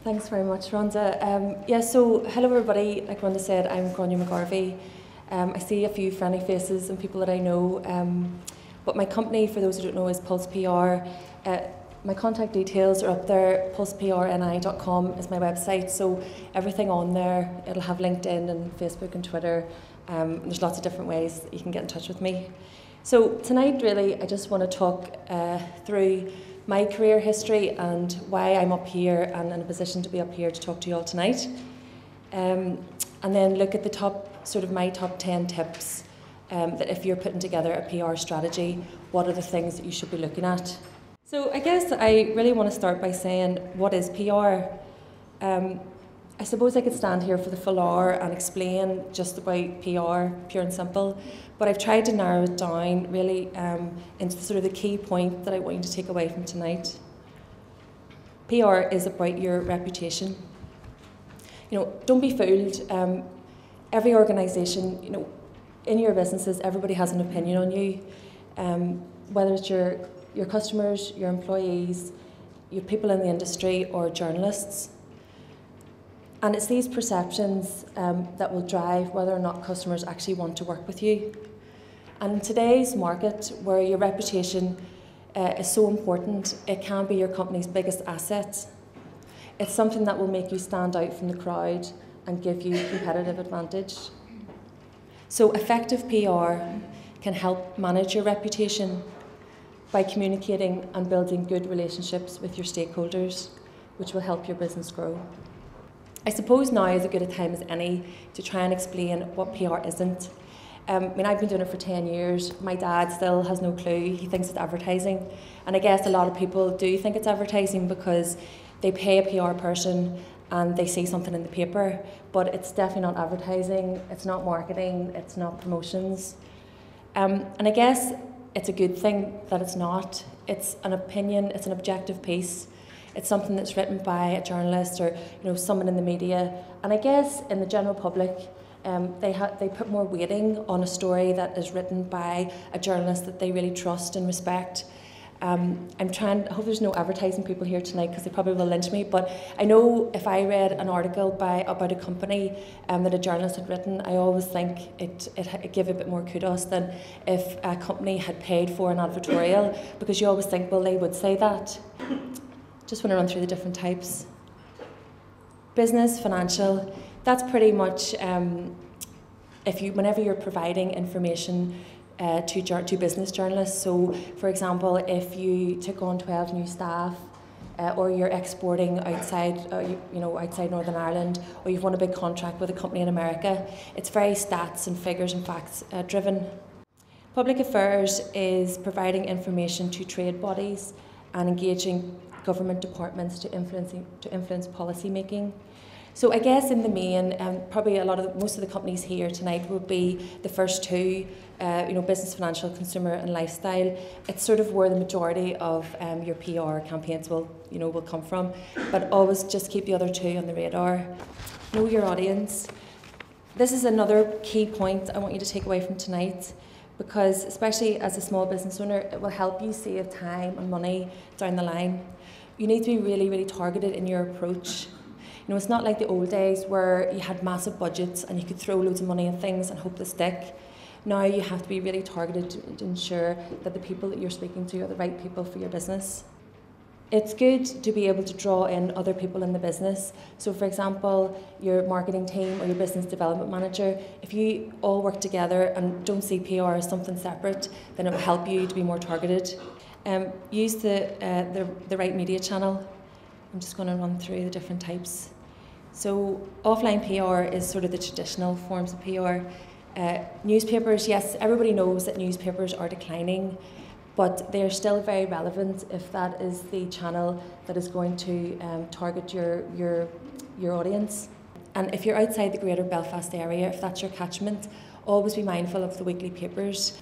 Thanks very much, Rhonda. So hello everybody. Like Rhonda said, I'm Grainne McGarvey. I see a few friendly faces and people that I know. But my company, for those who don't know, is Pulse PR. My contact details are up there. pulseprni.com is my website. So everything on there, it'll have LinkedIn and Facebook and Twitter. There's lots of different ways that you can get in touch with me. So tonight, really, I just want to talk through my career history and why I'm up here and in a position to be up here to talk to you all tonight. And then look at my top 10 tips that if you're putting together a PR strategy, what are the things that you should be looking at? So I guess I really want to start by saying, what is PR? I suppose I could stand here for the full hour and explain just about PR, pure and simple, but I've tried to narrow it down really into sort of the key point that I want you to take away from tonight. PR is about your reputation. Don't be fooled. Every organisation, in your businesses, everybody has an opinion on you, whether it's your customers, your employees, your people in the industry, or journalists. And it's these perceptions that will drive whether or not customers actually want to work with you. And in today's market, where your reputation is so important, it can be your company's biggest asset. It's something that will make you stand out from the crowd and give you competitive advantage. So effective PR can help manage your reputation by communicating and building good relationships with your stakeholders, which will help your business grow. I suppose now is as good a time as any to try and explain what PR isn't. I've been doing it for 10 years. My dad still has no clue. He thinks it's advertising. And I guess a lot of people do think it's advertising because they pay a PR person and they see something in the paper, but it's definitely not advertising, it's not marketing, it's not promotions. And I guess it's a good thing that it's not. It's an opinion, it's an objective piece. It's something that's written by a journalist or someone in the media. And I guess in the general public, they put more weighting on a story that is written by a journalist that they really trust and respect. I hope there's no advertising people here tonight because they probably will lynch me, but I know if I read an article about a company that a journalist had written, I always think it gave a bit more kudos than if a company had paid for an advertorial, because you always think, well, they would say that. Just want to run through the different types. Business, financial, that's pretty much whenever you're providing information to business journalists. So, for example, if you took on 12 new staff, or you're exporting outside Northern Ireland, or you've won a big contract with a company in America, it's very stats and figures and facts driven. Public affairs is providing information to trade bodies and engaging government departments to influence policy making. So I guess in the main, probably most of the companies here tonight will be the first two, business, financial, consumer, and lifestyle. It's sort of where the majority of your PR campaigns will come from. But always just keep the other two on the radar. Know your audience. This is another key point I want you to take away from tonight, because especially as a small business owner, it will help you save time and money down the line. You need to be really, really targeted in your approach. It's not like the old days where you had massive budgets and you could throw loads of money at things and hope they stick. Now you have to be really targeted to ensure that the people that you're speaking to are the right people for your business. It's good to be able to draw in other people in the business. So for example, your marketing team or your business development manager, if you all work together and don't see PR as something separate, then it will help you to be more targeted. Use the right media channel. I'm just going to run through the different types. So offline PR is sort of the traditional forms of PR. Newspapers, yes, everybody knows that newspapers are declining, but they're still very relevant if that is the channel that is going to target your audience. And if you're outside the greater Belfast area, if that's your catchment, always be mindful of the weekly papers.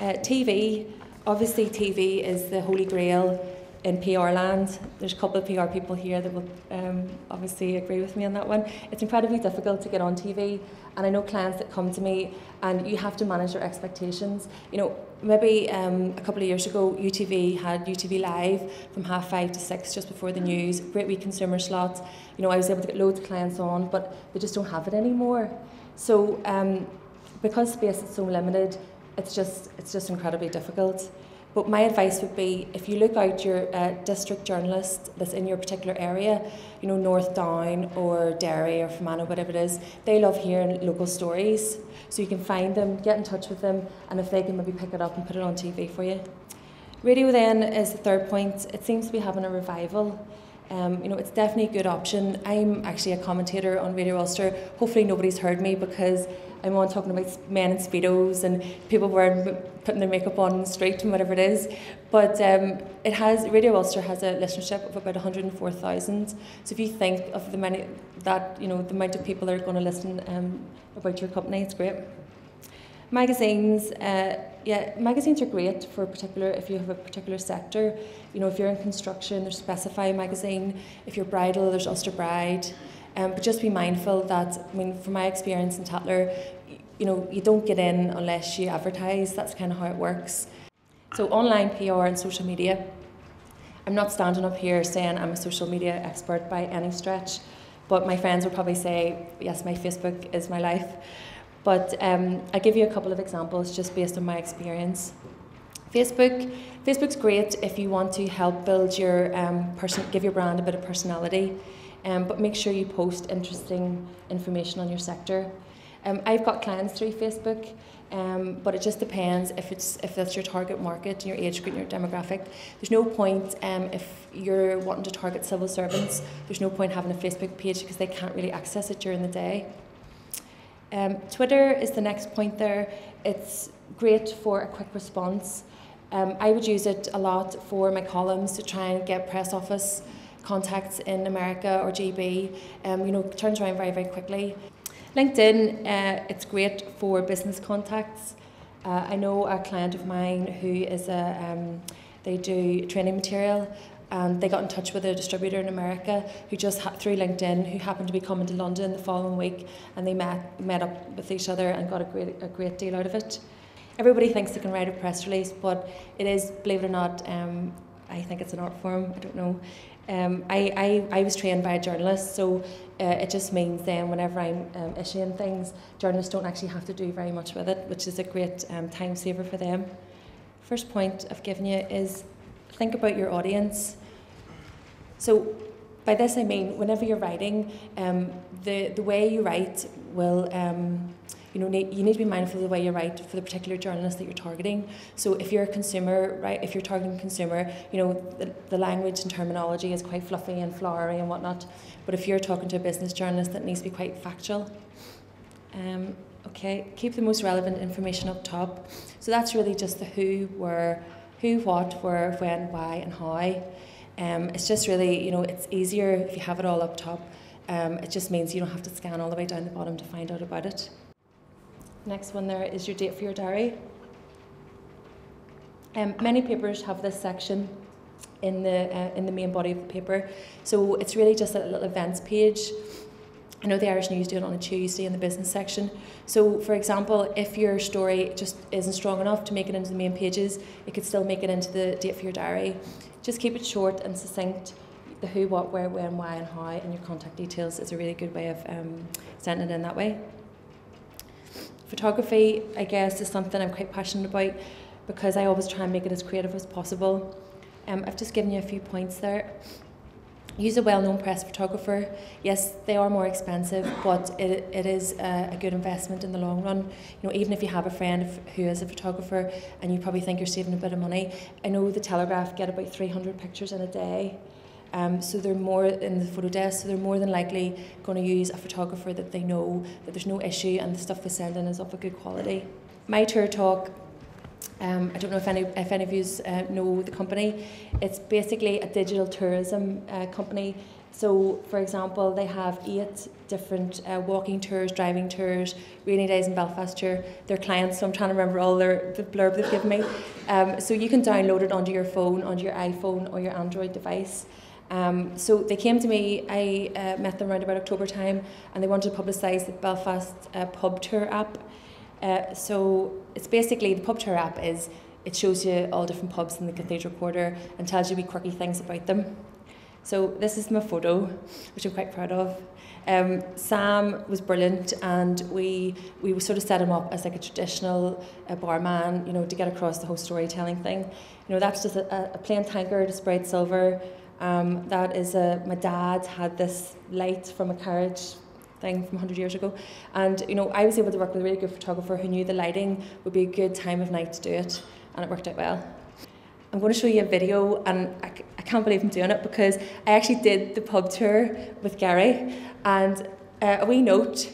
TV, obviously TV is the holy grail. in PR land. There's a couple of PR people here that will obviously agree with me on that one. It's incredibly difficult to get on TV, and I know clients that come to me and you have to manage their expectations. You know, maybe a couple of years ago, UTV had UTV Live from 5:30 to 6 just before the news, great wee consumer slot. You know, I was able to get loads of clients on, but they just don't have it anymore. So because space is so limited, it's just incredibly difficult. But my advice would be, if you look out your district journalist that's in your particular area, you know, North Down or Derry or Fermanagh, whatever it is, they love hearing local stories. So you can find them, get in touch with them, and if they can maybe pick it up and put it on TV for you. Radio then is the third point. It seems to be having a revival. You know, it's definitely a good option. I'm actually a commentator on Radio Ulster. Hopefully nobody's heard me because I'm on talking about men in Speedos and people putting their makeup on the street and whatever it is. But Radio Ulster has a listenership of about 104,000. So if you think of the amount of people that are going to listen about your company, it's great. Magazines, magazines are great for if you have a particular sector. You know, if you're in construction, there's Specify magazine. If you're bridal, there's Ulster Bride. But just be mindful that, I mean, from my experience in Tatler, you know, you don't get in unless you advertise. That's kind of how it works. So online PR and social media. I'm not standing up here saying I'm a social media expert by any stretch, but my friends will probably say, yes, my Facebook is my life. But I'll give you a couple of examples just based on my experience. Facebook's great if you want to help build your give your brand a bit of personality, but make sure you post interesting information on your sector. I've got clients through Facebook, but it just depends if that's your target market, your age group, your demographic. There's no point if you're wanting to target civil servants. There's no point having a Facebook page because they can't really access it during the day. Twitter is the next point there. It's great for a quick response. I would use it a lot for my columns to try and get press office contacts in America or GB. You know, it turns around very, very quickly. LinkedIn, it's great for business contacts. I know a client of mine who is they do training material, and they got in touch with a distributor in America who just through LinkedIn, who happened to be coming to London the following week, and they met up with each other and got a great deal out of it. Everybody thinks they can write a press release, but it is, believe it or not, I think it's an art form. I don't know. I was trained by a journalist, so it just means then whenever I'm issuing things, journalists don't actually have to do very much with it, which is a great time saver for them. First point I've given you is think about your audience. So by this I mean whenever you're writing, the way you write will you need to be mindful of the way you write for the particular journalist that you're targeting. So if you're a consumer, right, if you're targeting consumer, you know, the language and terminology is quite fluffy and flowery and whatnot. But if you're talking to a business journalist, that needs to be quite factual. Okay, keep the most relevant information up top. So that's really just the who, what, where, when, why, and how. It's just really, you know, it's easier if you have it all up top. It just means you don't have to scan all the way down the bottom to find out about it. Next one there is your date for your diary. Many papers have this section in the main body of the paper, so it's really just a little events page. I know the Irish News do it on a Tuesday in the business section. So, for example, if your story just isn't strong enough to make it into the main pages, it could still make it into the date for your diary. Just keep it short and succinct. The who, what, where, when, why, and how, and your contact details is a really good way of sending it in that way. Photography, I guess, is something I'm quite passionate about because I always try and make it as creative as possible. I've just given you a few points there. Use a well-known press photographer. Yes, they are more expensive, but it is a good investment in the long run. You know, even if you have a friend who is a photographer and you probably think you're saving a bit of money, I know the Telegraph get about 300 pictures in a day. So they're more in the photo desk, so they're more than likely going to use a photographer that they know that there's no issue and the stuff they send in is of a good quality. My Tour Talk, I don't know if any of you know the company. It's basically a digital tourism company So, for example, they have 8 different walking tours, driving tours, rainy days in Belfast tour. They're clients, so I'm trying to remember all the blurb they've given me. So you can download it onto your phone, onto your iPhone or your Android device. So they came to me, I met them around about October time, and they wanted to publicise the Belfast pub tour app. So it's basically, the pub tour app is, it shows you all different pubs in the Cathedral Quarter and tells you wee quirky things about them. So this is my photo, which I'm quite proud of. Sam was brilliant, and we sort of set him up as like a traditional barman, you know, to get across the whole storytelling thing. You know, that's just a plain tankard, sprayed silver. That is my dad had this light from a carriage thing from 100 years ago, and you know, I was able to work with a really good photographer who knew the lighting would be a good time of night to do it, and it worked out well. I'm going to show you a video, and I can't believe I'm doing it because I actually did the pub tour with Gary, and a wee note,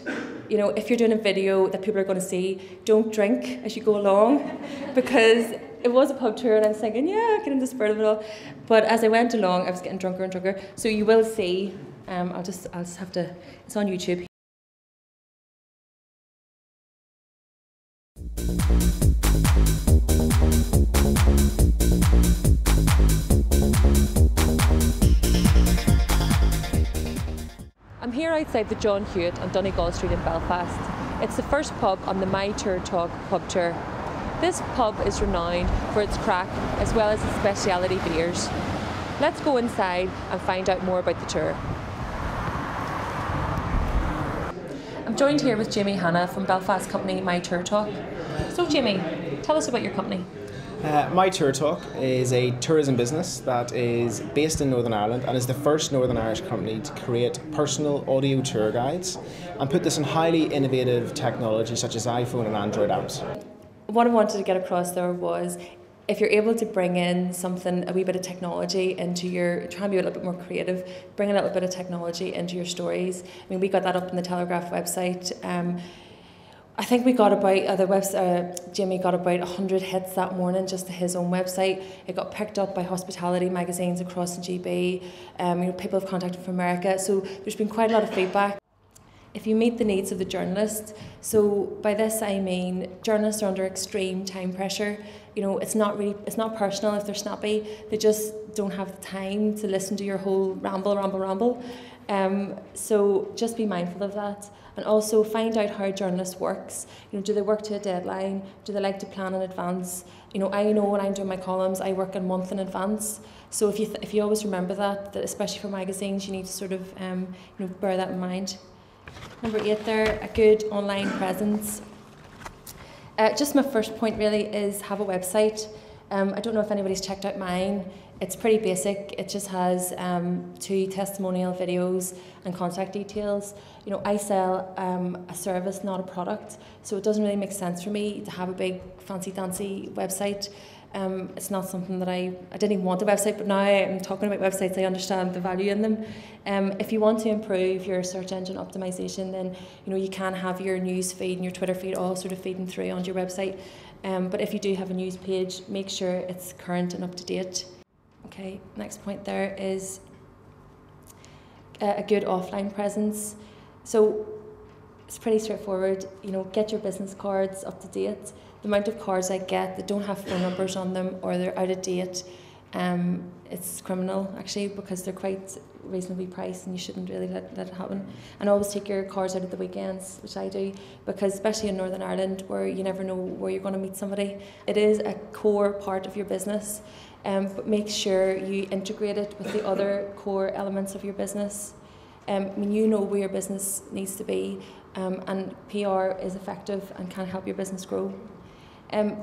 you know, if you're doing a video that people are going to see, don't drink as you go along, because it was a pub tour and I was thinking, yeah, get in the spirit of it all. But as I went along, I was getting drunker and drunker. So you will see, I'll just have to, it's on YouTube. I'm here outside the John Hewitt on Donegal Street in Belfast. It's the first pub on the My Tour Talk pub tour. This pub is renowned for its crack as well as its speciality beers. Let's go inside and find out more about the tour. I'm joined here with Jamie Hanna from Belfast company My Tour Talk. So Jamie, tell us about your company. My Tour Talk is a tourism business that is based in Northern Ireland and is the first Northern Irish company to create personal audio tour guides and put this in highly innovative technology such as iPhone and Android apps. What I wanted to get across there was, if you're able to bring in something, a wee bit of technology into your, try and be a little bit more creative, bring a little bit of technology into your stories. I mean, we got that up on the Telegraph website. I think we got about, Jamie got about 100 hits that morning just to his own website. It got picked up by hospitality magazines across the GB. You know, people have contacted from America, so there's been quite a lot of feedback. If you meet the needs of the journalist, so by this I mean journalists are under extreme time pressure. You know, it's not personal if they're snappy. They just don't have the time to listen to your whole ramble. So just be mindful of that, and also find out how a journalist works. You know, do they work to a deadline? Do they like to plan in advance? You know, I know when I'm doing my columns, I work a month in advance. So if you always remember that especially for magazines, you need to sort of you know, bear that in mind. Number 8 there, a good online presence. Just my first point really is have a website. I don't know if anybody's checked out mine. It's pretty basic. It just has 2 testimonial videos and contact details. You know, I sell a service, not a product, so it doesn't really make sense for me to have a big fancy dancy website. It's not something that I didn't even want a website, but now I'm talking about websites, I understand the value in them. If you want to improve your search engine optimization, then you know, you can have your news feed and your Twitter feed all sort of feeding through onto your website. But if you do have a news page, make sure it's current and up to date. Okay, next point there is a good offline presence. So it's pretty straightforward. You know, get your business cards up to date. The amount of cards I get that don't have phone numbers on them or they're out of date, it's criminal actually, because they're quite reasonably priced and you shouldn't really let it happen. And always take your cards out at the weekends, which I do, because especially in Northern Ireland where you never know where you're going to meet somebody. It is a core part of your business, but make sure you integrate it with the other core elements of your business. I mean, you know where your business needs to be, and PR is effective and can help your business grow.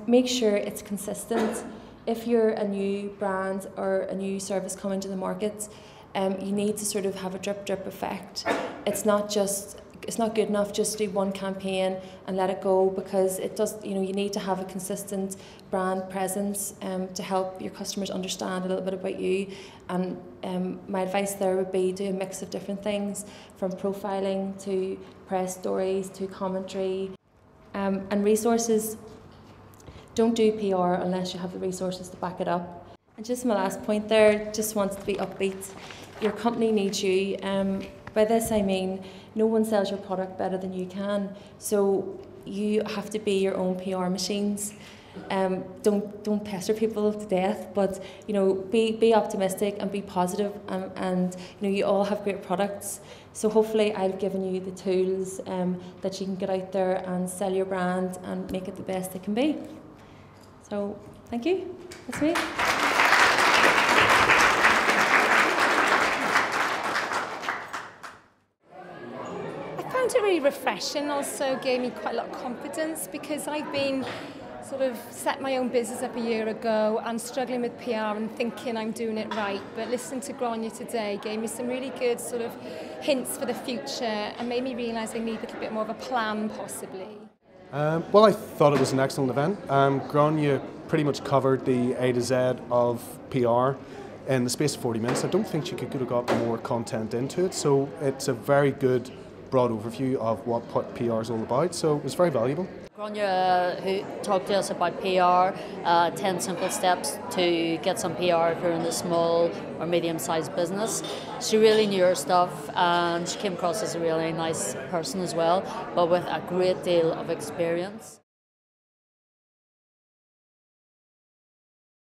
Make sure it's consistent. If you're a new brand or a new service coming to the market, you need to sort of have a drip effect. It's not good enough just to do one campaign and let it go, because it does, you know, you need to have a consistent brand presence to help your customers understand a little bit about you. And my advice there would be do a mix of different things, from profiling to press stories to commentary, and resources. Don't do PR unless you have the resources to back it up. And just my last point there, just wants to be upbeat. your company needs you. By this I mean no one sells your product better than you can, so you have to be your own PR machines. Don't pester people to death, but be optimistic and be positive, and you all have great products. So hopefully I've given you the tools that you can get out there and sell your brand and make it the best it can be. So thank you. That's me. I found it really refreshing. Also gave me quite a lot of confidence, because I've been sort of set my own business up a year ago and struggling with PR and thinking I'm doing it right, but listening to Grainne today gave me some really good sort of hints for the future and made me realise I need a little bit more of a plan possibly. Well, I thought it was an excellent event. Grainne pretty much covered the A to Z of PR in the space of 40 minutes. I don't think she could have got more content into it, so it's a very good broad overview of what PR is all about, so it was very valuable. Grainne, who talked to us about PR, 10 simple steps to get some PR if you're in a small or medium-sized business. She really knew her stuff, and she came across as a really nice person as well, but with a great deal of experience.